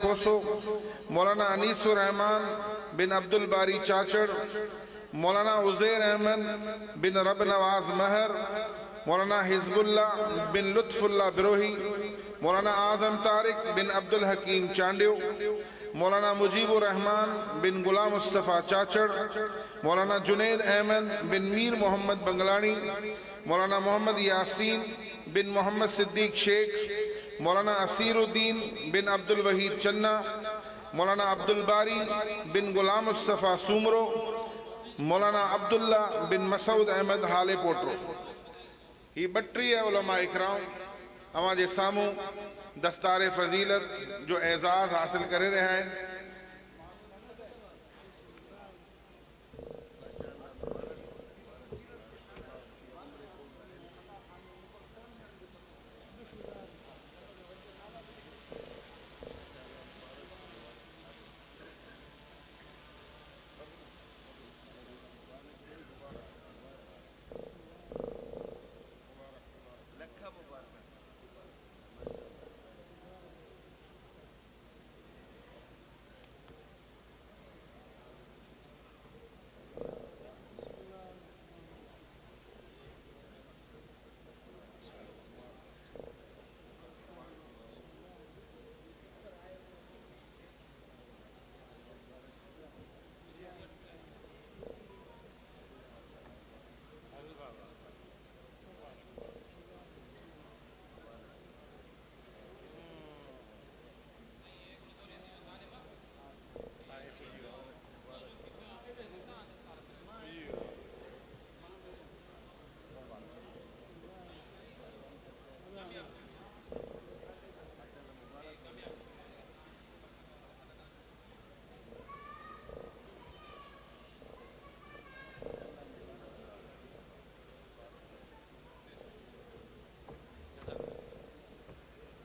کوسو، مولانا انیس الرحمان بن عبدالباری چاچڑ، مولانا عزیر احمد بن رب نواز مہر، مولانا حزب اللہ بن لطف اللہ بروہی، مولانا اعظم طارق بن عبدالحکیم چانڈیو، مولانا مجیب الرحمان بن غلام مصطفیٰ چاچڑ، مولانا جنید احمد بن میر محمد بنگلانی، مولانا محمد یاسین بن محمد صدیق شیخ، مولانا اسیر الدین بن عبدالوحید چنہ، مولانا عبدالباری بن غلام مصطفیٰ سومرو، مولانا عبداللہ بن مسعود احمد حالے پوٹرو. یہ بٹری ہے علماء اکرام اما جے ساموں دستار فضیلت جو اعزاز حاصل کرے رہے ہیں.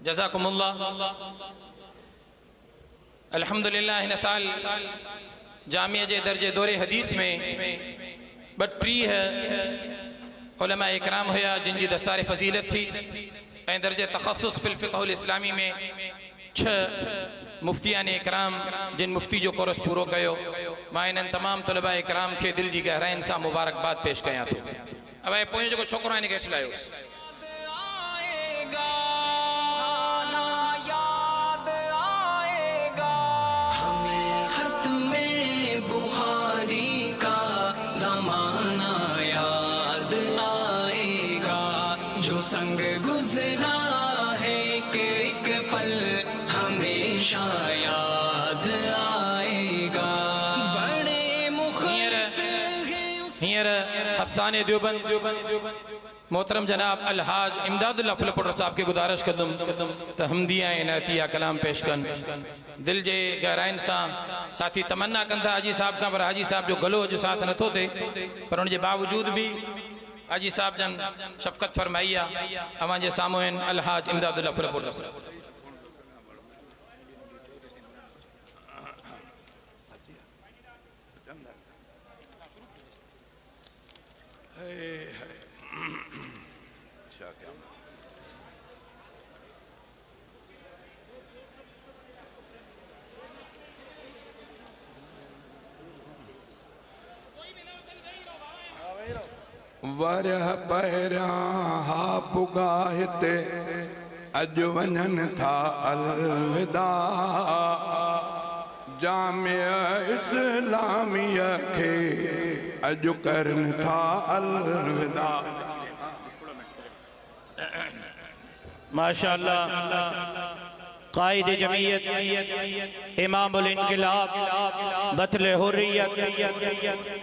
جزاکم اللہ. الحمدللہ ہن سال جامعہ جے درجے دور حدیث میں بٹری ہے علماء اکرام ہویا جن جی دستار فضیلت تھی این درجے تخصص فی الفقہ الاسلامی میں 6 مفتیان اکرام جن مفتی جو کورس پورو کہو ماں انہن تمام طلباء اکرام کے دل جی گہرائن سا مبارکباد پیش کیا تھو. اب آئے پوئیں جو کو چھوکروں آئے نکیٹ لائے اس سنگ گزرا ہے کہ ایک پل ہمیشہ یاد آئے گا. بڑے مخلص ہیر حسان دیوبند محترم جناب الحاج امداد اللہ فلپوٹر صاحب کے گزارش قدم تحمدیہ انعتیہ کلام پیش کن دل جے گہرائن سا ساتھی تمنا کن تھا حاجی صاحب کا پر حاجی صاحب جو گلو جو ساتھ نہ تھے پر ان کے باوجود بھی حاجی صاحب جن شفقت فرمائیہ امان جے ساموین الحاج امداد اللہ فلپوٹر صاحب. ورہ پیراں ہا پگاہتے اج ونن تھا الوداع جامعہ اسلامیہ کے اج کرن تھا الوداع. ماشاءاللہ قائد جمعیت امام الانقلاب بطل حریت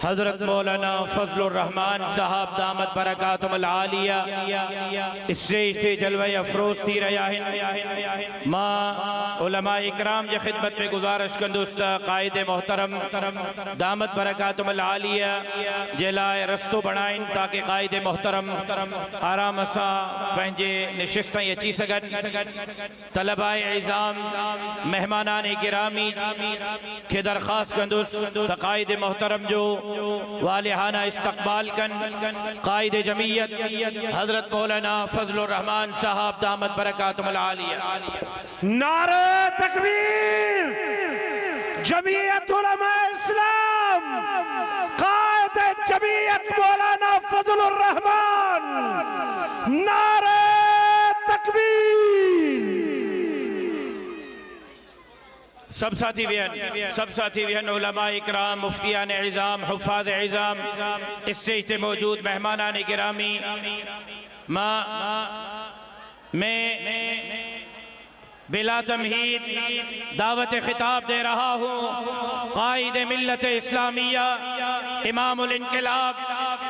حضرت مولانا فضل الرحمن صاحب دامت برکاتم العالیہ اسٹیج تے جلوہ افروز تھی رہا ہے. ماں علماء اکرام جے خدمت میں گزارش کندوستا قائد محترم دامت برکاتم العالیہ جلائے رستو بنائیں تاکہ قائد محترم آرام سا پہنجے نشستیں یچی سگن. طلباء عظام مہمانان گرامی کے درخواست کندوس قائد محترم جو والہانہ استقبال کن قائد جمعیت حضرت مولانا فضل الرحمن صاحب دامت برکاتم العالیہ. نعرہ تکبیر جمعیت علماء اسلام قائد جمعیت مولانا فضل الرحمان نعرہ تکبیر سب ساتھی وین علماء اکرام مفتیان عظام حفاظ عظام اسٹیج تے موجود مہمانان گرامی میں بلا تمہید دعوت خطاب دے رہا ہوں قائد ملت اسلامیہ امام الانقلاب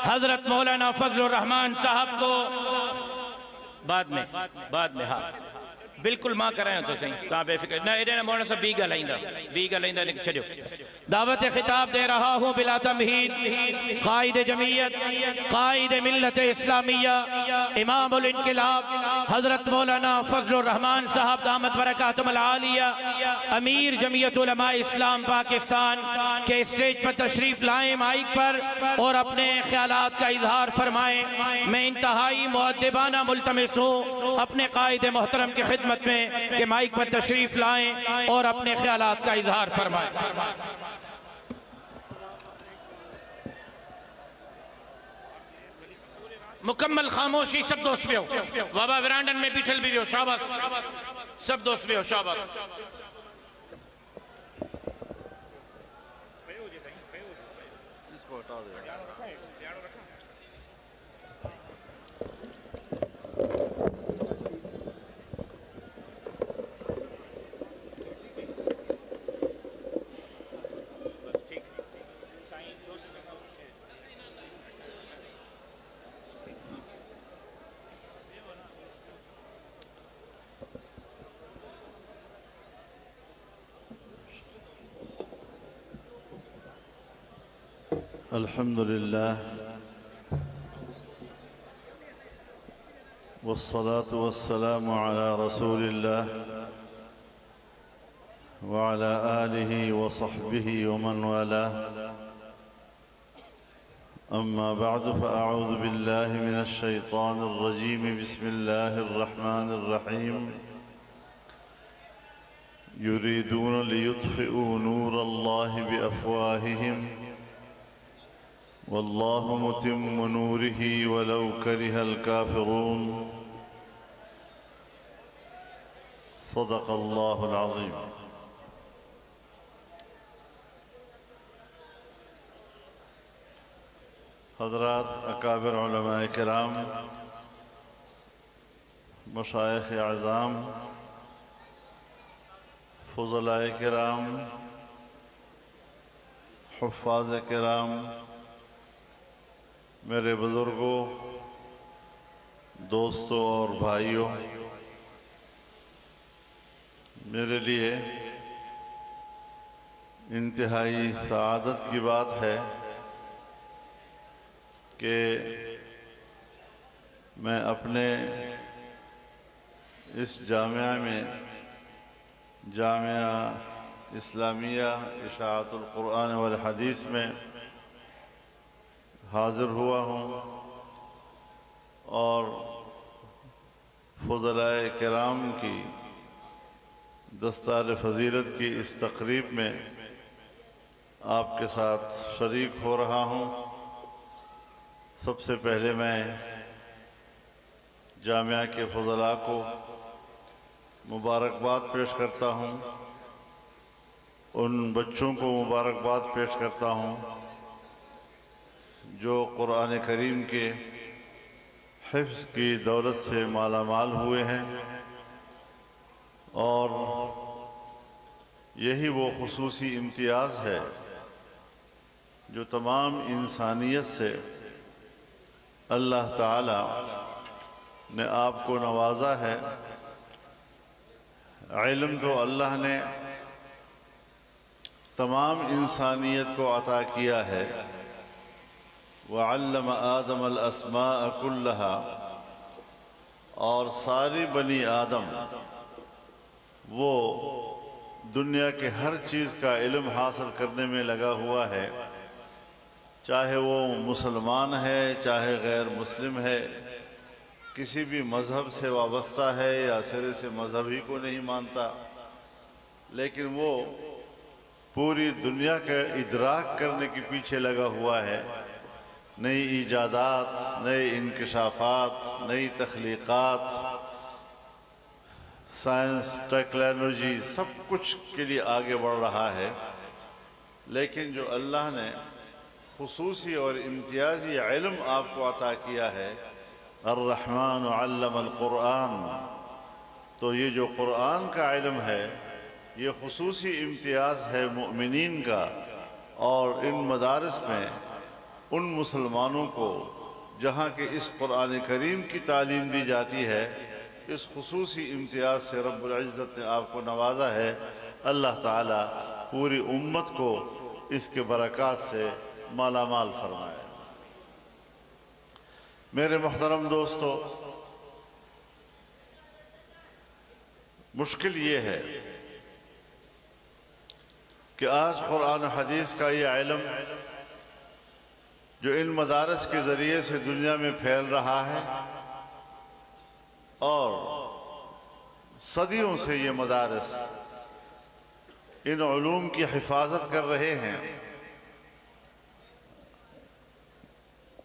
حضرت مولانا فضل الرحمان صاحب کو بعد میں ہاں بالکل ماں کر رہے ہیں تو صحیح تاں بے فکر نہ ایڈے نہ مولانا صاحب بی گلائندہ لکھ چھڑیو دعوت خطاب دے رہا ہوں بلا تمہید قائد جمعیت قائد ملت اسلامیہ امام الانقلاب حضرت مولانا فضل الرحمان صاحب دامت برکاتہم العالیہ امیر جمعیت علماء اسلام پاکستان کے اسٹیج پر تشریف لائیں مائک پر اور اپنے خیالات کا اظہار فرمائیں میں انتہائی مؤدبانہ ملتمس ہوں اپنے قائد محترم کی خدمت میں کہ مائک پر تشریف لائیں اور اپنے خیالات کا اظہار فرمائیں مکمل خاموشی سب دوست بھی ہو بابا ورانڈن میں بیٹھل بھی ہو شاباش سب دوست بھی ہو شاباش الحمد لله والصلاة والسلام على رسول الله وعلى آله وصحبه ومن والاه أما بعد فأعوذ بالله من الشيطان الرجيم بسم الله الرحمن الرحيم يريدون ليطفئوا نور الله بأفواههم والله متم نوره ولو كره الكافرون صدق الله العظيم حضرات اکابر علماء کرام مشائخ اعظام فضلاء کرام حفاظ کرام میرے بزرگوں دوستوں اور بھائیوں میرے لیے انتہائی سعادت کی بات ہے کہ میں اپنے اس جامعہ میں جامعہ اسلامیہ اشاعت القرآن والحدیث میں حاضر ہوا ہوں اور فضلاء کرام کی دستار فضیلت کی اس تقریب میں آپ کے ساتھ شریک ہو رہا ہوں سب سے پہلے میں جامعہ کے فضلاء کو مبارکباد پیش کرتا ہوں ان بچوں کو مبارکباد پیش کرتا ہوں جو قرآن کریم کے حفظ کی دولت سے مالا مال ہوئے ہیں اور یہی وہ خصوصی امتیاز ہے جو تمام انسانیت سے اللہ تعالی نے آپ کو نوازا ہے علم تو اللہ نے تمام انسانیت کو عطا کیا ہے وَعَلَّمَ آدَمَ الْأَسْمَاءَ كُلَّهَا اور ساری بنی آدم وہ دنیا کے ہر چیز کا علم حاصل کرنے میں لگا ہوا ہے چاہے وہ مسلمان ہے چاہے غیر مسلم ہے کسی بھی مذہب سے وابستہ ہے یا سرے سے مذہب ہی کو نہیں مانتا لیکن وہ پوری دنیا کا ادراک کرنے کے پیچھے لگا ہوا ہے. نئی ایجادات، نئے انکشافات، نئی تخلیقات، سائنس، ٹیکنالوجی، سب کچھ کے لیے آگے بڑھ رہا ہے. لیکن جو اللہ نے خصوصی اور امتیازی علم آپ کو عطا کیا ہے، الرحمن علم القرآن، تو یہ جو قرآن کا علم ہے یہ خصوصی امتیاز ہے مؤمنین کا. اور ان مدارس میں ان مسلمانوں کو جہاں کہ اس قرآن کریم کی تعلیم دی جاتی ہے، اس خصوصی امتیاز سے رب العزت نے آپ کو نوازا ہے. اللہ تعالیٰ پوری امت کو اس کے برکات سے مالا مال فرمائے. میرے محترم دوستو، مشکل یہ ہے کہ آج قرآن و حدیث کا یہ علم جو ان مدارس کے ذریعے سے دنیا میں پھیل رہا ہے، اور صدیوں سے یہ مدارس ان علوم کی حفاظت کر رہے ہیں.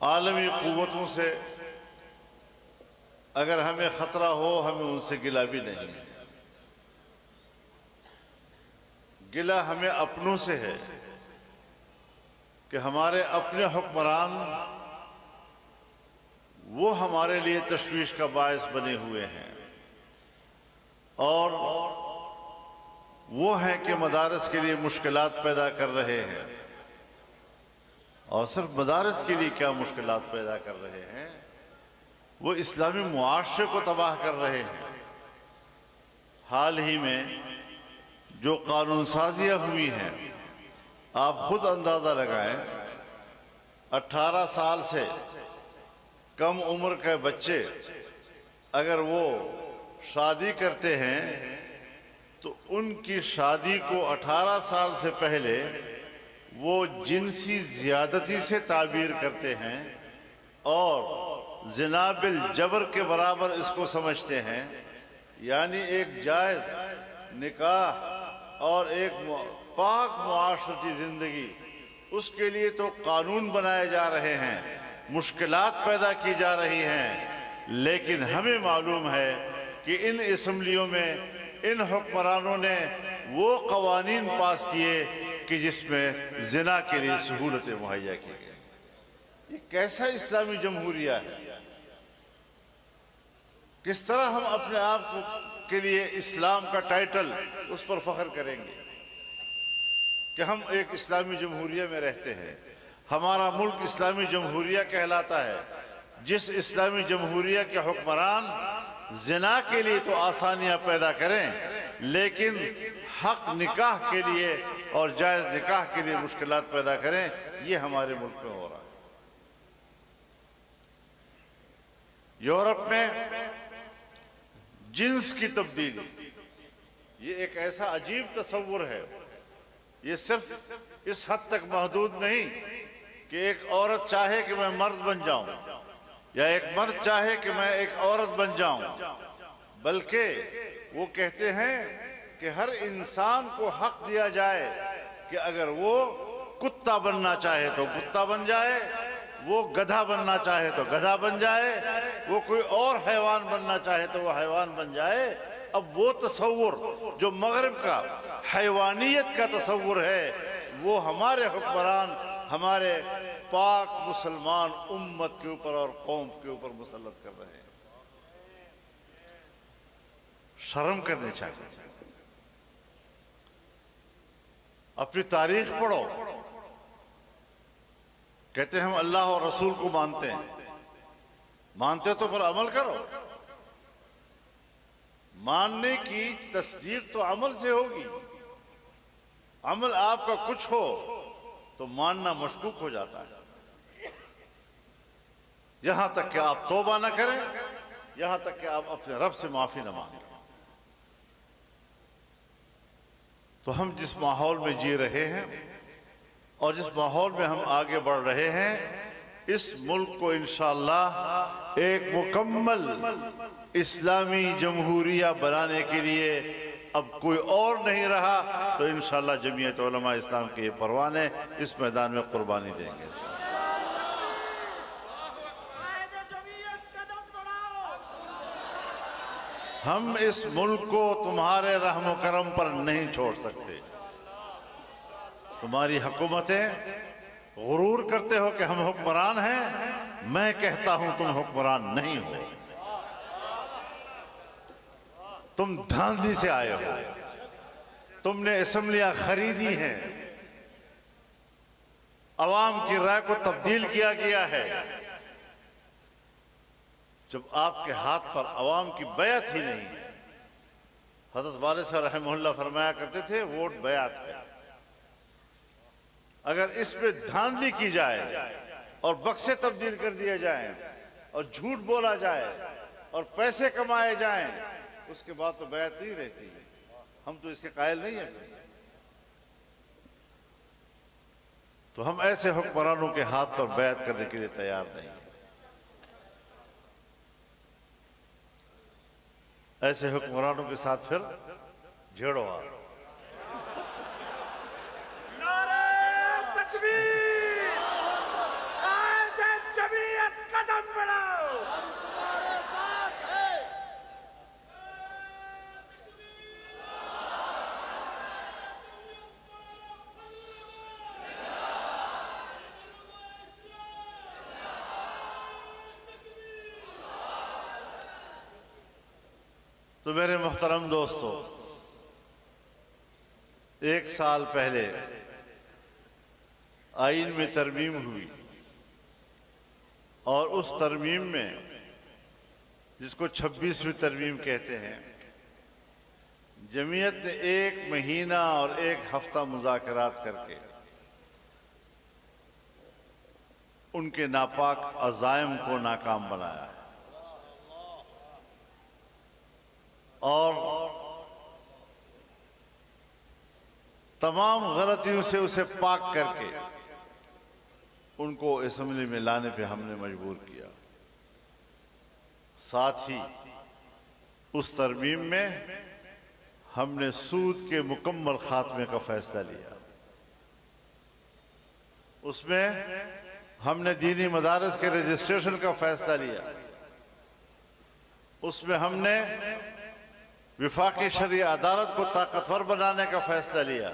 عالمی قوتوں سے اگر ہمیں خطرہ ہو، ہمیں ان سے گلہ بھی نہیں. گلہ ہمیں اپنوں سے ہے کہ ہمارے اپنے حکمران وہ ہمارے لیے تشویش کا باعث بنے ہوئے ہیں، اور وہ ہیں کہ مدارس کے لیے مشکلات پیدا کر رہے ہیں. اور صرف مدارس کے لیے کیا مشکلات پیدا کر رہے ہیں، وہ اسلامی معاشرے کو تباہ کر رہے ہیں. حال ہی میں جو قانون سازیاں ہوئی ہیں، آپ خود اندازہ لگائیں. 18 سال سے کم عمر کے بچے اگر وہ شادی کرتے ہیں تو ان کی شادی کو 18 سال سے پہلے وہ جنسی زیادتی سے تعبیر کرتے ہیں اور زنا بالجبر کے برابر اس کو سمجھتے ہیں. یعنی ایک جائز نکاح اور ایک پاک معاشرتی زندگی، اس کے لیے تو قانون بنائے جا رہے ہیں، مشکلات پیدا کی جا رہی ہیں. لیکن ہمیں معلوم ہے کہ ان اسمبلیوں میں ان حکمرانوں نے وہ قوانین پاس کیے کہ جس میں زنا کے لیے سہولتیں مہیا کی گئی. یہ کیسا اسلامی جمہوریہ ہے؟ کس طرح ہم اپنے آپ کے لیے اسلام کا ٹائٹل اس پر فخر کریں گے کہ ہم ایک اسلامی جمہوریہ میں رہتے ہیں؟ ہمارا ملک اسلامی جمہوریہ کہلاتا ہے. جس اسلامی جمہوریہ کے حکمران زنا کے لیے تو آسانیاں پیدا کریں، لیکن حق نکاح کے لیے اور جائز نکاح کے لیے مشکلات پیدا کریں، یہ ہمارے ملک میں ہو رہا ہے. یورپ میں جنس کی تبدیلی یہ ایک ایسا عجیب تصور ہے. یہ صرف اس حد تک محدود نہیں کہ ایک عورت چاہے کہ میں مرد بن جاؤں یا ایک مرد چاہے کہ میں ایک عورت بن جاؤں، بلکہ وہ کہتے ہیں کہ ہر انسان کو حق دیا جائے کہ اگر وہ کتا بننا چاہے تو کتا بن جائے، وہ گدھا بننا چاہے تو گدھا بن جائے، وہ کوئی اور حیوان بننا چاہے تو وہ حیوان بن جائے. اب وہ تصور جو مغرب کا حیوانیت کا تصور ہے، وہ ہمارے حکمران ہمارے پاک مسلمان امت کے اوپر اور قوم کے اوپر مسلط کر رہے ہیں. شرم کرنے چاہیے. اپنی تاریخ پڑھو. کہتے ہیں ہم اللہ اور رسول کو مانتے ہیں. مانتے تو پر عمل کرو. ماننے کی تصدیق تو عمل سے ہوگی. عمل آپ کا کچھ ہو تو ماننا مشکوک ہو جاتا ہے. یہاں تک کہ آپ توبہ نہ کریں، یہاں تک کہ آپ اپنے رب سے معافی نہ مانگیں. تو ہم جس ماحول میں جی رہے ہیں اور جس ماحول میں ہم آگے بڑھ رہے ہیں، اس ملک کو انشاءاللہ ایک مکمل اسلامی جمہوریہ بنانے کے لیے اب کوئی اور نہیں رہا تو انشاءاللہ جمعیت علماء اسلام کے یہ پروانے اس میدان میں قربانی دیں گے. ہم اس ملک کو تمہارے رحم و کرم پر نہیں چھوڑ سکتے. تمہاری حکومتیں غرور کرتے ہو کہ ہم حکمران ہیں، میں کہتا ہوں تم حکمران نہیں ہو، تم دھاندلی سے آئے ہو. تم نے اسمبلیاں خریدی ہیں، عوام کی رائے کو تبدیل کیا گیا ہے. جب آپ کے ہاتھ پر عوام کی بیعت ہی نہیں ہے. حضرت والد صاحب رحمہ اللہ فرمایا کرتے تھے ووٹ بیعت ہے. اگر اس پہ دھاندلی کی جائے اور بکسے تبدیل کر دیے جائیں اور جھوٹ بولا جائے اور پیسے کمائے جائیں، اس کے بعد تو بیعت نہیں رہتی. ہم تو اس کے قائل نہیں ہیں. تو ہم ایسے حکمرانوں کے ہاتھ پر بیعت کرنے کے لیے تیار نہیں ہیں. ایسے حکمرانوں کے ساتھ پھر جھیڑو آپ. تو میرے محترم دوستو، 1 سال پہلے آئین میں ترمیم ہوئی اور اس ترمیم میں، جس کو 26ویں ترمیم کہتے ہیں، جمعیت نے 1 مہینہ اور 1 ہفتہ مذاکرات کر کے ان کے ناپاک عزائم کو ناکام بنایا ہے اور تمام غلطیوں سے اسے پاک کر کے ان کو اسمبلی میں لانے پہ ہم نے مجبور کیا. ساتھ ہی اس ترمیم میں ہم نے سود کے مکمل خاتمے کا فیصلہ لیا. اس میں ہم نے دینی مدارس کے رجسٹریشن کا فیصلہ لیا. اس میں ہم نے وفاقی شرعیہ عدالت کو طاقتور بنانے کا فیصلہ لیا.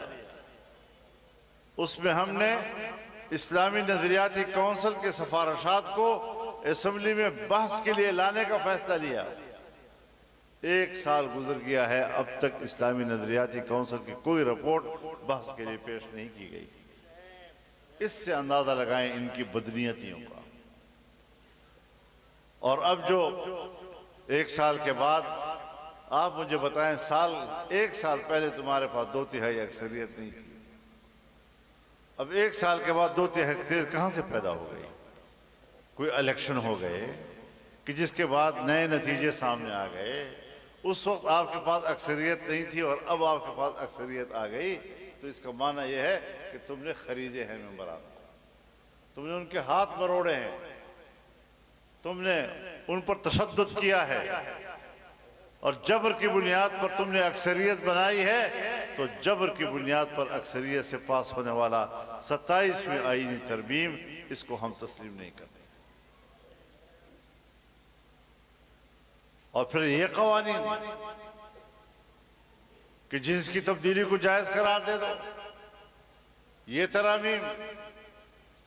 اس میں ہم نے اسلامی نظریاتی کونسل کے سفارشات کو اسمبلی میں بحث کے لیے لانے کا فیصلہ لیا. 1 سال گزر گیا ہے، اب تک اسلامی نظریاتی کونسل کی کوئی رپورٹ بحث کے لیے پیش نہیں کی گئی. اس سے اندازہ لگائیں ان کی بدنیتیوں کا. اور اب جو 1 سال کے بعد آپ مجھے بتائیں، 1 سال پہلے تمہارے پاس 2/3 اکثریت نہیں تھی. اب 1 سال کے بعد 2/3 اکثریت کہاں سے پیدا ہو گئی؟ کوئی الیکشن ہو گئے کہ جس کے بعد نئے نتیجے سامنے آ گئے. اس وقت آپ کے پاس اکثریت نہیں تھی اور اب آپ کے پاس اکثریت آ گئی. تو اس کا معنی یہ ہے کہ تم نے خریدے ہیں ممبران، تم نے ان کے ہاتھ مروڑے ہیں، تم نے ان پر تشدد کیا ہے اور جبر کی بنیاد پر تم نے اکثریت بنائی ہے. تو جبر کی بنیاد پر اکثریت سے پاس ہونے والا 27ویں آئینی ترمیم، اس کو ہم تسلیم نہیں کرتے. اور پھر یہ قوانین کہ جنس کی تبدیلی کو جائز قرار دے دو، یہ ترامیم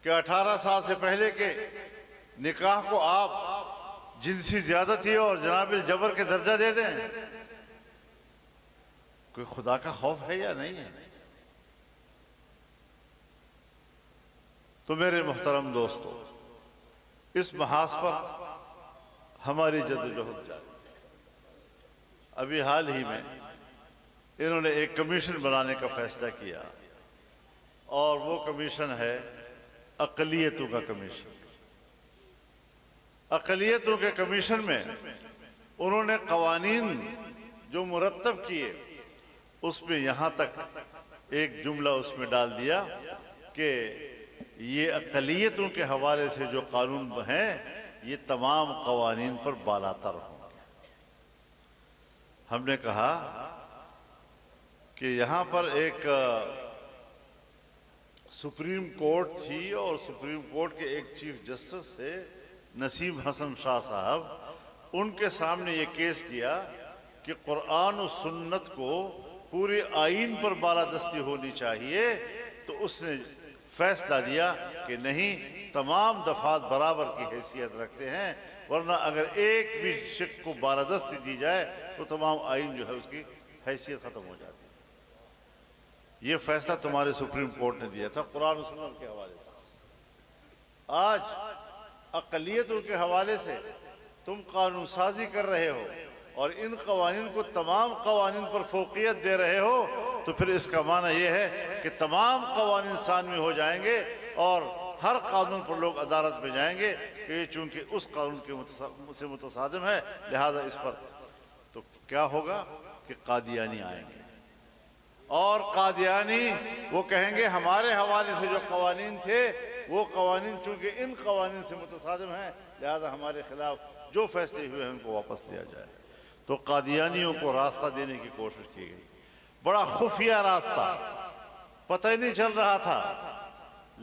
کہ 18 سال سے پہلے کے نکاح کو آپ جنسی زیادتی اور جناب الجبر کے درجہ دے دیں. کوئی خدا کا خوف ہے یا نہیں ہے؟ تو میرے محترم دوستو، اس محاذ پر ہماری جدوجہد جاری ہے. ابھی حال ہی میں انہوں نے ایک کمیشن بنانے کا فیصلہ کیا اور وہ کمیشن ہے اقلیتوں کا کمیشن. اقلیتوں کے کمیشن میں انہوں نے قوانین جو مرتب کیے، اس میں یہاں تک ایک جملہ اس میں ڈال دیا کہ یہ اقلیتوں کے حوالے سے جو قانون ہیں یہ تمام قوانین پر بالاتر ہوں گے. ہم نے کہا کہ یہاں پر ایک سپریم کورٹ تھی اور سپریم کورٹ کے ایک چیف جسٹس تھے نسیم حسن شاہ صاحب، ان کے سامنے یہ کیس کیا کہ قرآن و سنت کو پورے آئین پر بالادستی ہونی چاہیے، تو اس نے فیصلہ دیا کہ نہیں، تمام دفعات برابر کی حیثیت رکھتے ہیں، ورنہ اگر ایک بھی شق کو بالادستی دی جائے تو تمام آئین جو ہے اس کی حیثیت ختم ہو جاتی ہے۔ یہ فیصلہ تمہارے سپریم کورٹ نے دیا تھا قرآن و سنت کے حوالے سے۔ آج اقلیتوں کے حوالے سے تم قانون سازی کر رہے ہو اور ان قوانین کو تمام قوانین پر فوقیت دے رہے ہو، تو پھر اس کا معنی یہ ہے کہ تمام قوانین ثانوی ہو جائیں گے اور ہر قانون پر لوگ عدالت میں جائیں گے کہ یہ چونکہ اس قانون کے سے متصادم ہے، لہذا اس پر تو کیا ہوگا کہ قادیانی آئیں گے، اور قادیانی وہ کہیں گے ہمارے حوالے سے جو قوانین تھے وہ قوانین چونکہ ان قوانین سے متصادم ہیں، لہذا ہمارے خلاف جو فیصلے ہوئے ہیں ان کو واپس لیا جائے۔ تو قادیانیوں کو راستہ دینے کی کوشش کی گئی، بڑا خفیہ راستہ، پتہ ہی نہیں چل رہا تھا،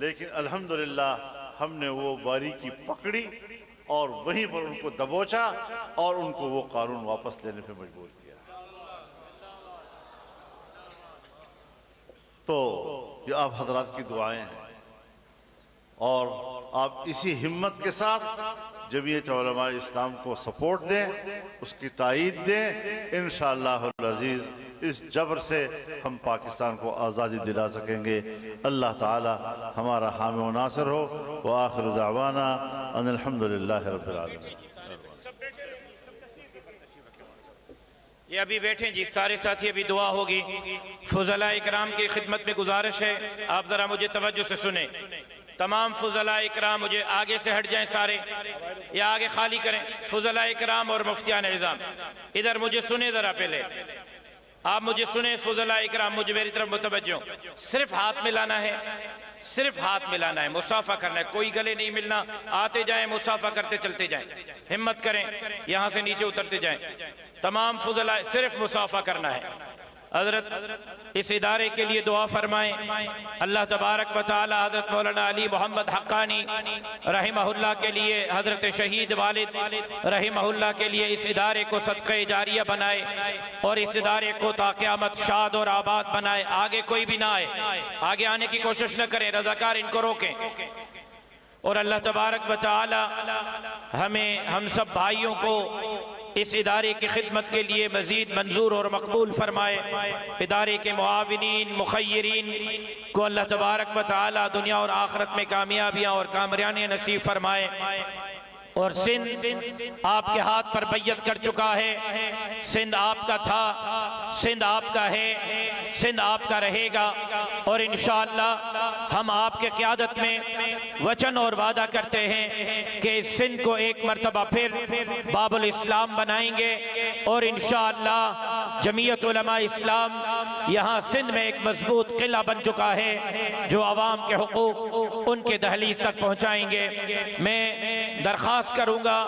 لیکن الحمدللہ ہم نے وہ باریکی پکڑی اور وہیں پر ان کو دبوچا اور ان کو وہ قانون واپس لینے پہ مجبور کیا۔ تو یہ آپ حضرات کی دعائیں ہیں، اور آپ اسی ہمت کے ساتھ جمعیت علماء اسلام کو سپورٹ دیں، اس کی تائید دیں، انشاءاللہ العزیز اس جبر سے ہم پاکستان کو آزادی دلا سکیں گے۔ اللہ تعالی ہمارا حامی و ناصر ہو، وآخر دعوانا ان الحمدللہ رب العالمین۔ یہ ابھی بیٹھیں جی سارے ساتھی، ابھی دعا ہوگی۔ فضلاء اکرام کی خدمت میں گزارش ہے، آپ ذرا مجھے توجہ سے سنیں۔ تمام فضلاء اکرام مجھے آگے سے ہٹ جائیں، سارے یا آگے خالی کریں۔ فضلاء اکرام اور مفتیان نظام ادھر مجھے سنیں ذرا، پہلے آپ مجھے سنیں۔ فضلاء اکرام مجھے میری طرف متوجہ، صرف ہاتھ ملانا ہے، صرف ہاتھ ملانا ہے، مصافحہ کرنا ہے، کوئی گلے نہیں ملنا، آتے جائیں مصافحہ کرتے چلتے جائیں، ہمت کریں، یہاں سے نیچے اترتے جائیں۔ تمام فضلاء صرف مصافحہ کرنا ہے۔ حضرت اس ادارے کے لیے دعا فرمائیں، اللہ تبارک و تعالی حضرت مولانا علی محمد حقانی رحمہ اللہ کے لیے، حضرت شہید والد رحمہ اللہ کے لیے اس ادارے کو صدقہ جاریہ بنائے اور اس ادارے کو تا قیامت شاد اور آباد بنائے۔ آگے کوئی بھی نہ آئے، آگے آنے کی کوشش نہ کریں، رضاکار ان کو روکیں، اور اللہ تبارک و تعالی ہم سب بھائیوں کو اس ادارے کی خدمت کے لیے مزید منظور اور مقبول فرمائے۔ ادارے کے معاونین مخیرین کو اللہ تبارک و تعالی دنیا اور آخرت میں کامیابیاں اور کامرانی نصیب فرمائے۔ اور سندھ آپ کے ہاتھ پر بیعت کر چکا ہے، سندھ آپ کا تھا، سندھ آپ کا ہے، سندھ آپ کا رہے گا، اور انشاءاللہ ہم آپ کے قیادت میں وچن اور وعدہ کرتے ہیں کہ اس سندھ کو ایک مرتبہ پھر باب الاسلام بنائیں گے، اور انشاءاللہ جمعیت علماء اسلام یہاں سندھ میں ایک مضبوط قلعہ بن چکا ہے جو عوام کے حقوق ان کے دہلیز تک پہنچائیں گے۔ میں درخواست کروں گا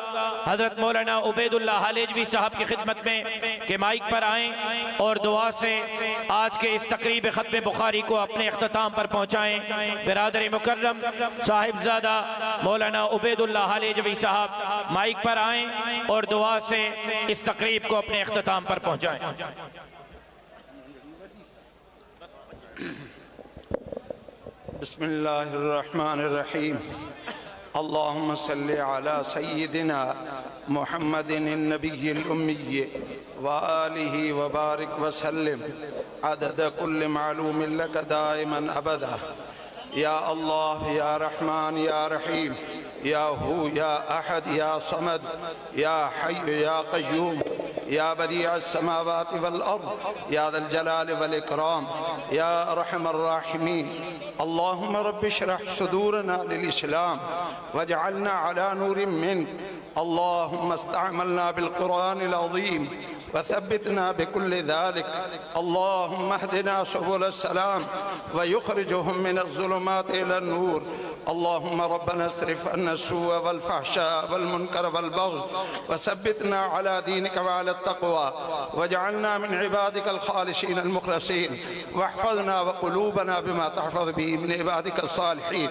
حضرت مولانا عبید اللہ حلیجوی صاحب کی خدمت میں کہ مائک پر آئیں اور دعا سے آج کے اس تقریب ختم بخاری کو اپنے اختتام پر پہنچائیں۔ برادر مکرم صاحبزادہ مولانا عبید اللہ حلیجوی صاحب مائک پر آئیں اور دعا سے اس تقریب کو اپنے اختتام پر پہنچائیں۔ بسم اللہ الرحمن الرحیم۔ اللہم صلی علی سیدنا محمد النبی الامی وآلہ وبارک وسلم عدد کل معلوم لک دائما ابدا۔ یا اللہ یا رحمان یا رحیم، یا ہو یا احد یا صمد، یا حی یا قیوم، یا بدیع السماوات والارض، یا ذا الجلال والاکرام، یا ارحم الراحمین۔ اللہم رب اشرح صدورنا للاسلام واجعلنا على نور منك۔ اللہم استعملنا بالقرآن العظیم وثبتنا بكل ذلك۔ اللهم اهدنا سبل السلام ويخرجهم من الظلمات إلى النور اللهم ربنا اصرف عنا السوء والفحشاء والمنكر والبغي وثبتنا على دينك وعلى التقوى واجعلنا من عبادك الخالصين المخلصين واحفظنا وقلوبنا بما تحفظ به من عبادك الصالحين